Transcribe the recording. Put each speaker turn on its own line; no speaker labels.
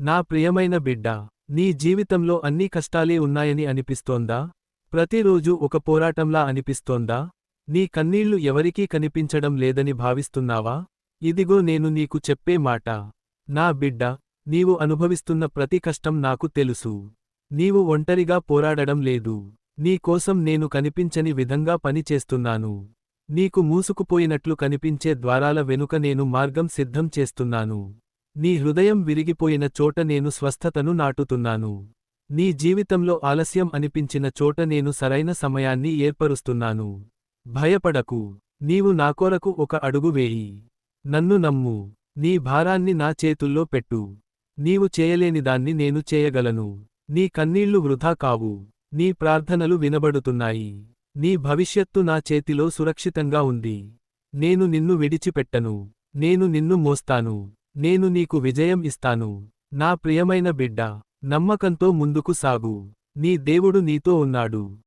నా ప్రియమైన బిడ్డా, నీ జీవితంలో అన్ని కష్టాలే ఉన్నాయని అనిపిస్తోందా? ప్రతిరోజూ ఒక పోరాటంలా అనిపిస్తోందా? నీ కన్నీళ్లు ఎవరికీ కనిపించడం లేదని భావిస్తున్నావా? ఇదిగో నేను నీకు చెప్పే మాట. నా బిడ్డా, నీవు అనుభవిస్తున్న ప్రతి కష్టం నాకు తెలుసు. నీవు ఒంటరిగా పోరాడడం లేదు. నీ కోసం నేను కనిపించని విధంగా పని చేస్తున్నాను. నీకు మూసుకుపోయినట్లు కనిపించే ద్వారాల వెనుక నేను మార్గం సిద్ధం చేస్తున్నాను. నీ హృదయం విరిగిపోయిన చోట నేను స్వస్థతను నాటుతున్నాను. నీ జీవితంలో ఆలస్యం అనిపించిన చోట నేను సరైన సమయాన్ని ఏర్పరుస్తున్నాను. భయపడకు. నీవు నా కొరకు ఒక అడుగు వేయి. నన్ను నమ్ము. నీ భారాన్ని నా చేతుల్లో పెట్టు. నీవు చేయలేనిదాన్ని నేను చేయగలను. నీ కన్నీళ్లు వృధా కావు. నీ ప్రార్థనలు వినబడుతున్నాయి. నీ భవిష్యత్తు నా చేతిలో సురక్షితంగా ఉంది. నేను నిన్ను విడిచిపెట్టను. నేను నిన్ను మోస్తాను. నేను నీకు విజయం ఇస్తాను. నా ప్రియమైన బిడ్డా, నమ్మకంతో ముందుకు సాగు. నీ దేవుడు నీతో ఉన్నాడు.